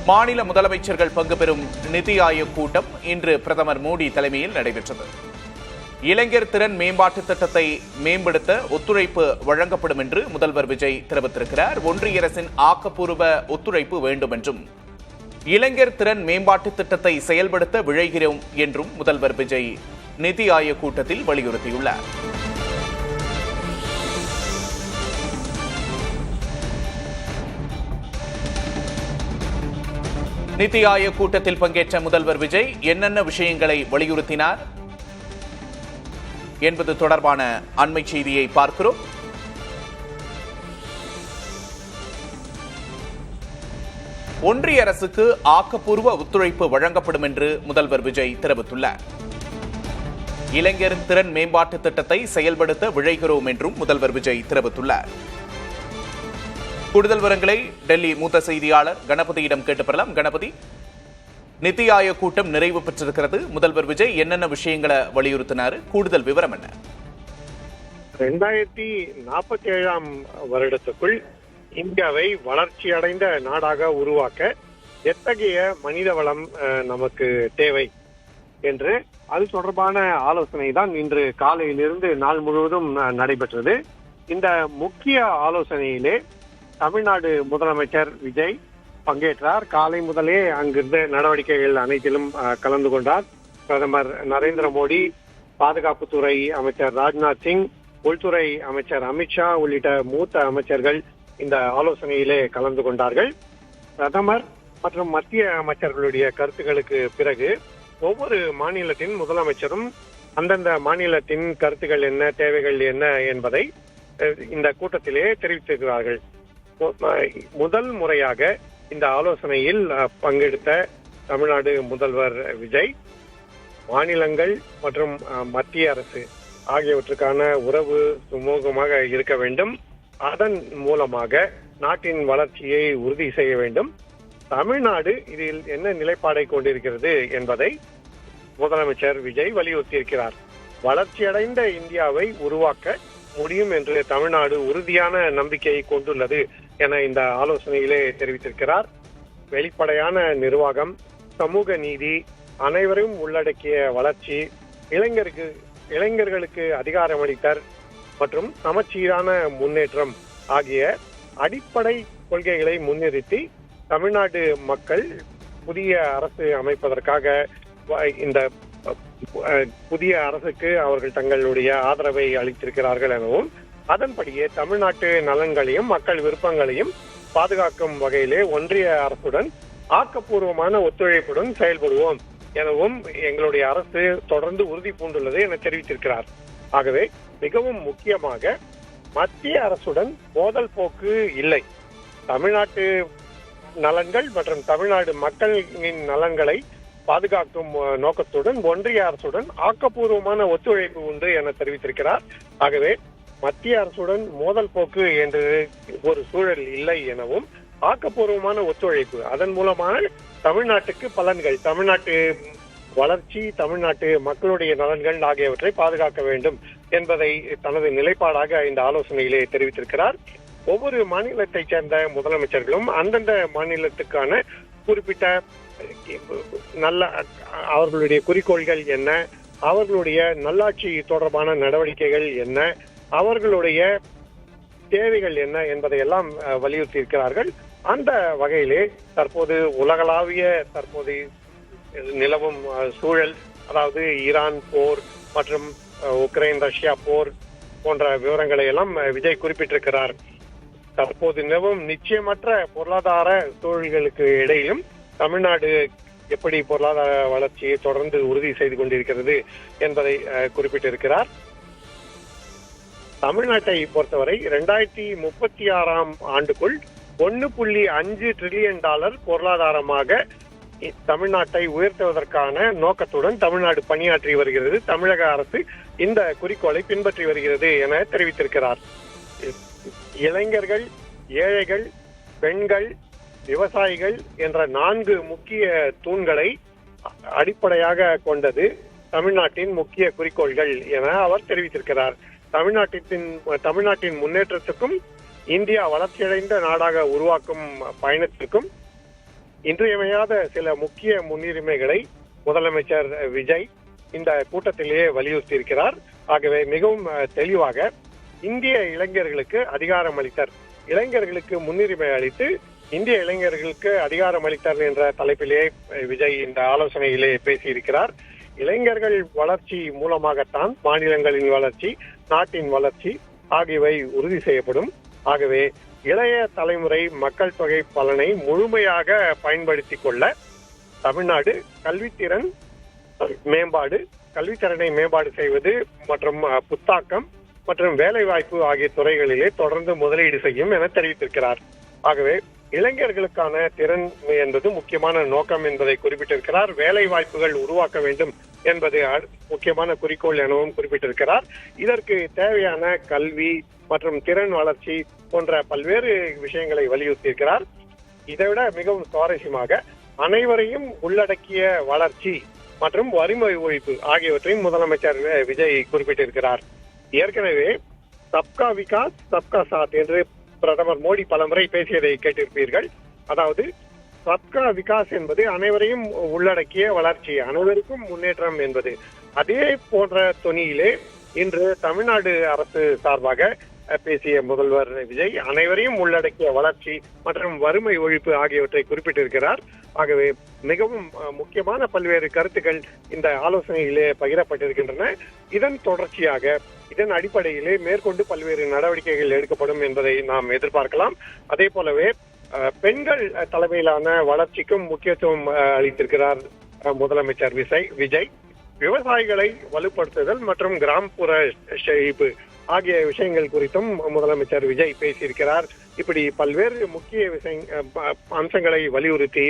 மாநில முதலமைச்சர்கள் பங்கு பெறும் நிதி ஆயோக் கூட்டம் இன்று பிரதமர் மோடி தலைமையில் நடைபெற்றது. இளைஞர் திறன் மேம்பாட்டு திட்டத்தை மேம்படுத்த ஒத்துழைப்பு வழங்கப்படும் என்று முதல்வர் விஜய் தெரிவித்திருக்கிறார். ஒன்றிய அரசின் ஆக்கப்பூர்வ ஒத்துழைப்பு வேண்டும் என்றும், இளைஞர் திறன் மேம்பாட்டு திட்டத்தை செயல்படுத்த விழைகிறோம் என்றும் முதல்வர் விஜய் நிதி ஆயோக் கூட்டத்தில் வலியுறுத்தியுள்ளார். நிதி ஆயோக் கூட்டத்தில் பங்கேற்ற முதல்வர் விஜய் என்னென்ன விஷயங்களை வலியுறுத்தினார் என்பது தொடர்பான அண்மை செய்தியை பார்க்கிறோம். ஒன்றிய அரசுக்கு ஆக்கப்பூர்வ ஒத்துழைப்பு வழங்கப்படும் என்று முதல்வர் விஜய் தெரிவித்துள்ளார். இளைஞர் திறன் மேம்பாட்டு திட்டத்தை செயல்படுத்த விழைகிறோம் என்றும் முதல்வர் விஜய் தெரிவித்துள்ளார். கூடுதல் விவரங்களை டெல்லி மூத்த செய்தியாளர் கணபதியிடம் கேட்டு பெறலாம். கணபதி, நிதி ஆயோக் கூட்டம் நிறைவு பெற்றிருக்கிறது. முதல்வர் விஜய் என்னென்ன விஷயங்களை வலியுறுத்தினார்? கூடுதல் விவரம் என்ன? 2047 வருடத்துக்குள் இந்தியாவை வளர்ச்சியடைந்த நாடாக உருவாக்க எத்தகைய மனித வளம் நமக்கு தேவை என்று அது தொடர்பான ஆலோசனை தான் இன்று காலையிலிருந்து நாள் முழுவதும் நடைபெற்றது. இந்த முக்கிய ஆலோசனையிலே தமிழ்நாடு முதலமைச்சர் விஜய் பங்கேற்றார். காலை முதலே அங்கிருந்த நடவடிக்கைகள் அனைத்திலும் கலந்து கொண்டார். பிரதமர் நரேந்திர மோடி, பாதுகாப்புத்துறை அமைச்சர் ராஜ்நாத் சிங், உள்துறை அமைச்சர் அமித்ஷா உள்ளிட்ட மூத்த அமைச்சர்கள் இந்த ஆலோசனையிலே கலந்து கொண்டார்கள். பிரதமர் மற்றும் மத்திய அமைச்சர்களுடைய கருத்துக்களுக்கு பிறகு ஒவ்வொரு மாநிலத்தின் முதலமைச்சரும் அந்தந்த மாநிலத்தின் கருத்துக்கள் என்ன, தேவைகள் என்ன என்பதை இந்த கூட்டத்திலே தெரிவித்திருக்கிறார்கள். முதல் முறையாக இந்த ஆலோசனையில் பங்கெடுத்த தமிழ்நாடு முதல்வர் விஜய் மாநிலங்கள் மற்றும் மத்திய அரசு ஆகியவற்றுக்கான உறவு சுமூகமாக இருக்க வேண்டும், அதன் மூலமாக நாட்டின் வளர்ச்சியை உறுதி செய்ய வேண்டும், தமிழ்நாடு இதில் என்ன நிலைப்பாடை கொண்டிருக்கிறது என்பதை முதலமைச்சர் விஜய் வலியுறுத்தியிருக்கிறார். வளர்ச்சியடைந்த இந்தியாவை உருவாக்க முடியும் என்று தமிழ்நாடு உறுதியான நம்பிக்கையை கொண்டுள்ளது என இந்த ஆலோசனையிலே தெரிவித்திருக்கிறார். வெளிப்படையான நிர்வாகம், சமூக நீதி, அனைவரும் உள்ளடக்கிய வளர்ச்சி, இளைஞர்களுக்கு அதிகாரமளித்தல் மற்றும் சமச்சீரான முன்னேற்றம் ஆகிய அடிப்படை கொள்கைகளை முன்னிறுத்தி தமிழ்நாடு மக்கள் புதிய அரசு அமைப்பதற்காக இந்த புதிய அரசுக்கு அவர்கள் தங்களுடைய ஆதரவை அளித்திருக்கிறார்கள் எனவும், அதன்படியே தமிழ்நாட்டு நலன்களையும் மக்கள் விருப்பங்களையும் பாதுகாக்கும் வகையிலே ஒன்றிய அரசுடன் ஆக்கப்பூர்வமான ஒத்துழைப்புடன் செயல்படுவோம் எனவும் எங்களுடைய அரசு தொடர்ந்து உறுதி பூண்டுள்ளது என தெரிவித்திருக்கிறார். ஆகவே மிகவும் முக்கியமாக மத்திய அரசுடன் மோதல் போக்கு இல்லை. தமிழ்நாட்டு நலன்கள் மற்றும் தமிழ்நாடு மக்களின் நலன்களை பாதுகாக்கும் நோக்கத்துடன் ஒன்றிய அரசுடன் ஆக்கப்பூர்வமான ஒத்துழைப்பு உண்டு என தெரிவித்திருக்கிறார். ஆகவே மத்திய அரசுடன் மோதல் போக்கு என்று ஒரு சூழல் இல்லை எனவும், ஆக்கப்பூர்வமான ஒத்துழைப்பு, அதன் மூலமான தமிழ்நாட்டுக்கு பலன்கள், தமிழ்நாட்டு வளர்ச்சி, தமிழ்நாட்டு மக்களுடைய நலன்கள் ஆகியவற்றை பாதுகாக்க வேண்டும் என்பதை தனது நிலைப்பாடாக இந்த ஆலோசனையிலே தெரிவித்திருக்கிறார். ஒவ்வொரு மாநிலத்தைச் சேர்ந்த முதலமைச்சர்களும் அந்தந்த மாநிலத்துக்கான குறிப்பிட்ட நல்ல அவர்களுடைய குறிக்கோள்கள் என்ன, அவர்களுடைய நல்லாட்சி தொடர்பான நடவடிக்கைகள் என்ன, அவர்களுடைய தேவைகள் என்ன என்பதையெல்லாம் வலியுறுத்தி இருக்கிறார்கள். அந்த வகையிலே தற்போது உலகளாவிய தற்போது நிலவும் சூழல், அதாவது ஈரான் போர் மற்றும் உக்ரைன் ரஷ்யா போர் போன்ற விவரங்களை எல்லாம் விஜய் குறிப்பிட்டிருக்கிறார். தற்போது நிலவும் நிச்சயமற்ற பொருளாதார சூழல்களுக்கு இடையிலும் தமிழ்நாடு எப்படி பொருளாதார வளர்ச்சியை தொடர்ந்து உறுதி செய்து கொண்டிருக்கிறது என்பதை குறிப்பிட்டிருக்கிறார். தமிழ்நாட்டை பொறுத்தவரை 2036 ஆண்டுக்குள் $1.5 டிரில்லியன் பொருளாதாரமாக தமிழ்நாட்டை உயர்த்துவதற்கான நோக்கத்துடன் தமிழ்நாடு பணியாற்றி வருகிறது. தமிழக அரசு இந்த குறிக்கோளை பின்பற்றி வருகிறது என தெரிவித்திருக்கிறார். இளைஞர்கள், ஏழைகள், பெண்கள், விவசாயிகள் என்ற 4 முக்கிய தூண்களை அடிப்படையாக கொண்டது தமிழ்நாட்டின் முக்கிய குறிக்கோள்கள் என அவர் தெரிவித்திருக்கிறார். தமிழ்நாட்டின் முன்னேற்றத்துக்கும் இந்தியா வளர்ச்சியடைந்த நாடாக உருவாக்கும் பயணத்திற்கும் இன்றியமையாத சில முக்கிய முன்னுரிமைகளை முதலமைச்சர் விஜய் இந்த கூட்டத்திலேயே வலியுறுத்தி இருக்கிறார். ஆகவே மிகவும் தெளிவாக இந்திய இளைஞர்களுக்கு அதிகாரம் அளித்தல், இளைஞர்களுக்கு முன்னுரிமை அளித்து இந்திய இளைஞர்களுக்கு அதிகாரம் அளித்தல் என்ற தலைப்பிலே விஜய் இந்த ஆலோசனையிலே பேசியிருக்கிறார். இளைஞர்கள் வளர்ச்சி மூலமாகத்தான் மாநிலங்களின் வளர்ச்சி, நாட்டின் வளர்ச்சி ஆகியவை உறுதி செய்யப்படும். ஆகவே இளைய தலைமுறை மக்கள் தொகை பலனை முழுமையாக பயன்படுத்திக் கொள்ள தமிழ்நாடு கல்வித்திறன் மேம்பாடு, கல்வித்திறனை மேம்பாடு செய்வது மற்றும் புத்தாக்கம் மற்றும் வேலைவாய்ப்பு ஆகிய துறைகளிலே தொடர்ந்து முதலீடு செய்யும் என தெரிவித்திருக்கிறார். ஆகவே இளைஞர்களுக்கான திறன் என்பது முக்கியமான நோக்கம் என்பதை குறிப்பிட்டிருக்கிறார். வேலை வாய்ப்புகள் உருவாக்க வேண்டும் என்பது முக்கியமான குறிக்கோள் எனவும் குறிப்பிட்டிருக்கிறார். இதற்கு தேவையான கல்வி மற்றும் திறன் வளர்ச்சி போன்ற பல்வேறு விஷயங்களை வலியுறுத்தியிருக்கிறார். இதைவிட மிகவும் சுவாரஸ்யமாக அனைவரையும் உள்ளடக்கிய வளர்ச்சி மற்றும் வறுமை ஒழிப்பு ஆகியவற்றையும் முதலமைச்சர் விஜய் குறிப்பிட்டிருக்கிறார். ஏற்கனவே சப்கா விகாஸ் சப்கா சாத் என்று பிரதமர் மோடி பலமுறை பேசியதை கேட்டிருப்பீர்கள். அதாவது சப்கா விகாஸ் என்பது அனைவரையும் உள்ளடக்கிய வளர்ச்சி, அனைவருக்கும் முன்னேற்றம் என்பது. அதே போன்ற தொனியிலே இன்று தமிழ்நாடு அரசு சார்பாக பேசிய முதல்வர் விஜய் அனைவரையும் உள்ளடக்கிய வளர்ச்சி மற்றும் வறுமை ஒழிப்பு ஆகியவற்றை குறிப்பிட்டிருக்கிறார். ஆகவே மிகவும் முக்கியமான பல்வேறு கருத்துக்கள் இந்த ஆலோசனையிலே பகிரப்பட்டிருக்கின்றன. இதன் தொடர்ச்சியாக இதன் அடிப்படையிலே மேற்கொண்டு பல்வேறு நடவடிக்கைகள் எடுக்கப்படும் என்பதை நாம் எதிர்பார்க்கலாம். அதே போலவே பெண்கள் தலைமையிலான வளர்ச்சிக்கும் முக்கியத்துவம் அளித்திருக்கிறார் முதலமைச்சர் விஜய். விவசாயிகளை வலுப்படுத்துதல் மற்றும் கிராமப்புற செழிப்பு ஆகிய விஷயங்கள் குறித்தும் முதலமைச்சர் விஜய் பேசியிருக்கிறார். இப்படி பல்வேறு முக்கிய அம்சங்களை வலியுறுத்தி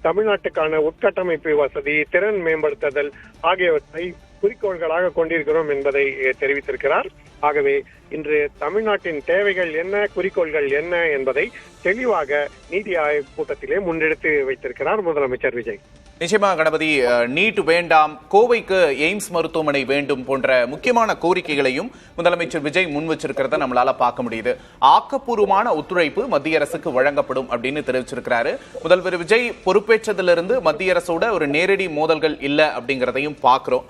தமிழ்நாட்டுக்கான உட்கட்டமைப்பு வசதி, திறன் மேம்படுத்துதல் ஆகியவற்றை குறிக்கோள்களாக கொண்டிருக்கிறோம் என்பதை தெரிவித்திருக்கிறார். ஆகவே இன்று தமிழ்நாட்டின் தேவைகள் என்ன, குறிக்கோள்கள் என்ன என்பதை தெளிவாக நீதி ஆயோக் கூட்டத்திலே முன்னெடுத்து வைத்திருக்கிறார் முதலமைச்சர் விஜய். நிச்சயமா கணபதி, நீட் வேண்டாம், கோவைக்கு எய்ம்ஸ் மருத்துவமனை வேண்டும் போன்ற முக்கியமான கோரிக்கைகளையும் முதலமைச்சர் விஜய் முன் வச்சிருக்கிறத நம்மளால பார்க்க முடியுது. ஆக்கப்பூர்வமான ஒத்துழைப்பு மத்திய அரசுக்கு வழங்கப்படும் அப்படின்னு தெரிவிச்சிருக்கிறாரு. முதல்வர் விஜய் பொறுப்பேற்றதிலிருந்து மத்திய அரசோட ஒரு நேரடி மோதல்கள் இல்லை அப்படிங்கிறதையும் பார்க்கிறோம்.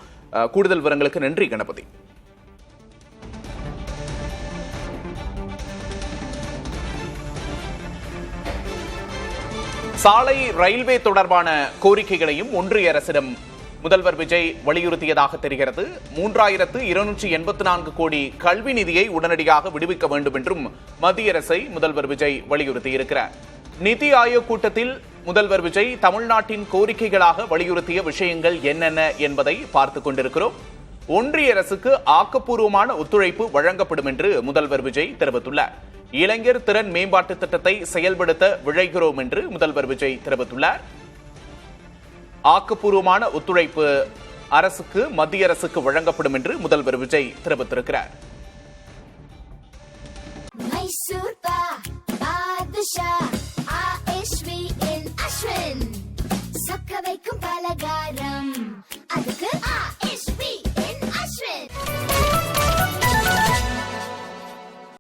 கூடுதல் விவரங்களுக்கு நன்றி கணபதி. சாலை, ரயில்வே தொடர்பான கோரிக்கைகளையும் ஒன்றிய அரசிடம் முதல்வர் விஜய் வலியுறுத்தியதாக தெரிகிறது. 3284 கோடி கல்வி நிதியை உடனடியாக விடுவிக்க வேண்டும் என்றும் மத்திய அரசை முதல்வர் விஜய் வலியுறுத்தியிருக்கிறார். நிதி ஆயோக் கூட்டத்தில் முதல்வர் விஜய் தமிழ்நாட்டின் கோரிக்கைகளாக வலியுறுத்திய விஷயங்கள் என்னென்ன என்பதை பார்த்துக் கொண்டிருக்கிறோம். ஒன்றிய அரசுக்கு ஆக்கப்பூர்வமான ஒத்துழைப்பு வழங்கப்படும் என்று முதல்வர் விஜய் தெரிவித்துள்ளார். இளைஞர் திறன் மேம்பாட்டு திட்டத்தை செயல்படுத்த விழைகிறோம் என்று முதல்வர் விஜய் தெரிவித்துள்ளார். ஆக்கப்பூர்வமான ஒத்துழைப்பு மத்திய அரசுக்கு வழங்கப்படும் என்று முதல்வர் விஜய் தெரிவித்திருக்கிறார்.